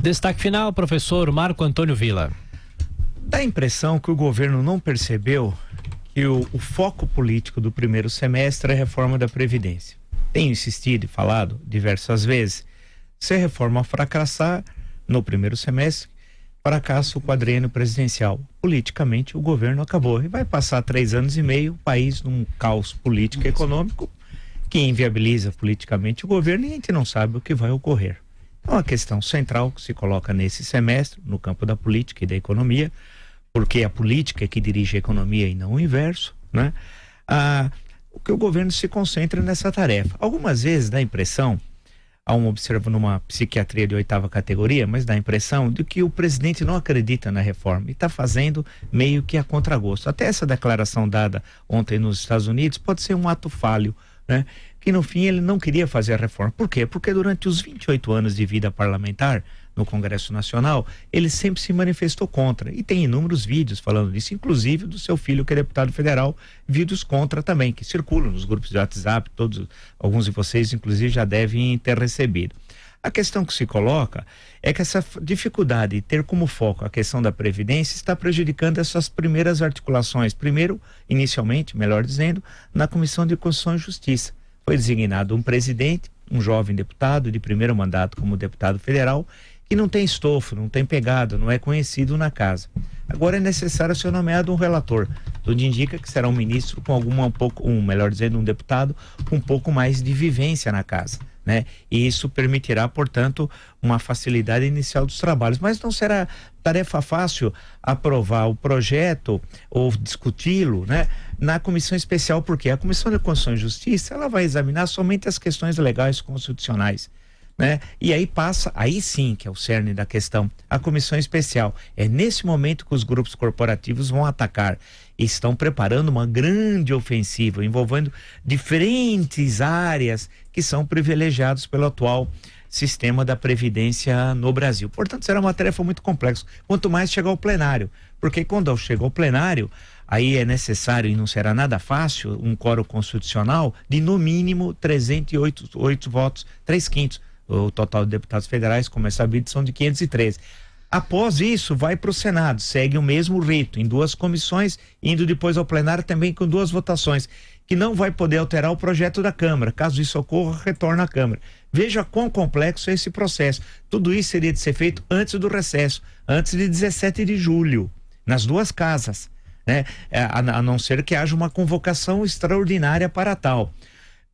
Destaque final, professor Marco Antônio Villa. Dá a impressão que o governo não percebeu que o foco político do primeiro semestre é a reforma da Previdência. Tenho insistido e falado diversas vezes, se a reforma fracassar no primeiro semestre, fracassa o quadriênio presidencial. Politicamente, o governo acabou e vai passar 3 anos e meio o país num caos político e econômico que inviabiliza politicamente o governo e a gente não sabe o que vai ocorrer. Então, a questão central que se coloca nesse semestre, no campo da política e da economia, porque a política é que dirige a economia e não o inverso, né? O que o governo se concentra nessa tarefa. Algumas vezes dá a impressão, observa numa psiquiatria de 8ª categoria, mas dá a impressão de que o presidente não acredita na reforma e está fazendo meio que a contragosto. Até essa declaração dada ontem nos Estados Unidos pode ser um ato falho, né? Que no fim ele não queria fazer a reforma. Por quê? Porque durante os 28 anos de vida parlamentar no Congresso Nacional, ele sempre se manifestou contra. E tem inúmeros vídeos falando disso, inclusive do seu filho, que é deputado federal, vídeos contra também, que circulam nos grupos de WhatsApp, alguns de vocês, inclusive, já devem ter recebido. A questão que se coloca é que essa dificuldade de ter como foco a questão da Previdência está prejudicando essas primeiras articulações. Primeiro, inicialmente, melhor dizendo, na Comissão de Constituição e Justiça. Foi designado um presidente, um jovem deputado de primeiro mandato como deputado federal, que não tem estofo, não tem pegada, não é conhecido na casa. Agora é necessário ser nomeado um relator. Tudo indica que será um ministro com melhor dizendo, um deputado com um pouco mais de vivência na casa, né? E isso permitirá, portanto, uma facilidade inicial dos trabalhos. Mas não será tarefa fácil aprovar o projeto ou discuti-lo, né, na comissão especial, porque a Comissão de Constituição e Justiça, ela vai examinar somente as questões legais constitucionais, né? E aí sim que é o cerne da questão, a comissão especial. É nesse momento que os grupos corporativos vão atacar e estão preparando uma grande ofensiva envolvendo diferentes áreas que são privilegiadas pelo atual sistema da Previdência no Brasil. Portanto, será uma tarefa muito complexa, quanto mais chegar ao plenário, porque quando chega ao plenário, aí é necessário, e não será nada fácil, um quórum constitucional de no mínimo 308 votos, 3/5. O total de deputados federais, como é sabido, são de 513. Após isso, vai para o Senado, segue o mesmo rito, em 2 comissões, indo depois ao plenário também com 2 votações, que não vai poder alterar o projeto da Câmara. Caso isso ocorra, retorna à Câmara. Veja quão complexo é esse processo. Tudo isso seria de ser feito antes do recesso, antes de 17 de julho, nas 2 casas, né? A não ser que haja uma convocação extraordinária para tal.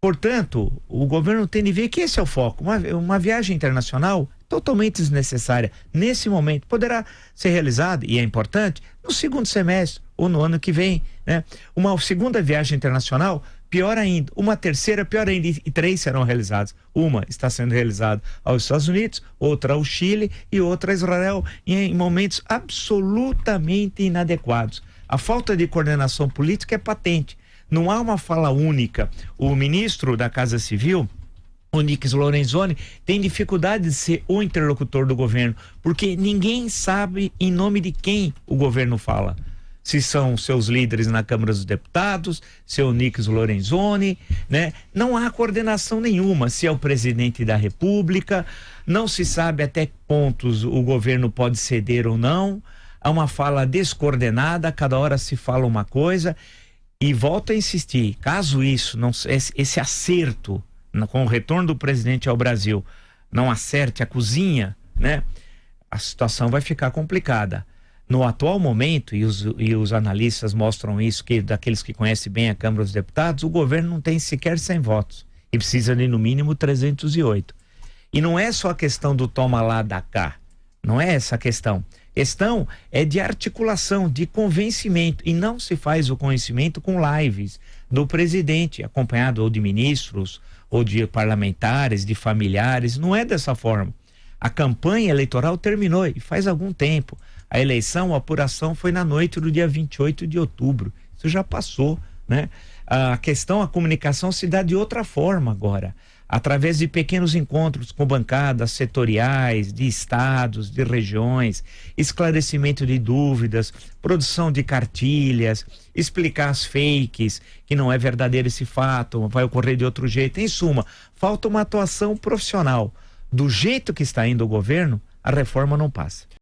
Portanto, o governo tem de ver que esse é o foco. Uma viagem internacional totalmente desnecessária nesse momento poderá ser realizada, e é importante, no segundo semestre ou no ano que vem, né? Uma segunda viagem internacional, pior ainda. Uma terceira, pior ainda. E 3 serão realizadas. Uma está sendo realizada aos Estados Unidos, outra ao Chile e outra a Israel, em momentos absolutamente inadequados. A falta de coordenação política é patente. Não há uma fala única. O ministro da Casa Civil, o Onyx Lorenzoni, tem dificuldade de ser o interlocutor do governo, porque ninguém sabe em nome de quem o governo fala. Se são seus líderes na Câmara dos Deputados, se é o Onyx Lorenzoni, né? Não há coordenação nenhuma, se é o presidente da República, não se sabe até que pontos o governo pode ceder ou não. Há uma fala descoordenada, cada hora se fala uma coisa. E volto a insistir, caso esse acerto com o retorno do presidente ao Brasil não acerte a cozinha, né, a situação vai ficar complicada. No atual momento, e os analistas mostram isso, que daqueles que conhecem bem a Câmara dos Deputados, o governo não tem sequer 100 votos e precisa de no mínimo 308. E não é só a questão do toma lá, dá cá, não é essa a questão. Questão é de articulação, de convencimento, e não se faz o convencimento com lives do presidente, acompanhado ou de ministros, ou de parlamentares, de familiares. Não é dessa forma. A campanha eleitoral terminou e faz algum tempo. A eleição, a apuração foi na noite do dia 28 de outubro. Isso já passou, né? A comunicação se dá de outra forma agora, através de pequenos encontros com bancadas setoriais, de estados, de regiões, esclarecimento de dúvidas, produção de cartilhas, explicar as fakes, que não é verdadeiro esse fato, vai ocorrer de outro jeito. Em suma, falta uma atuação profissional. Do jeito que está indo o governo, a reforma não passa.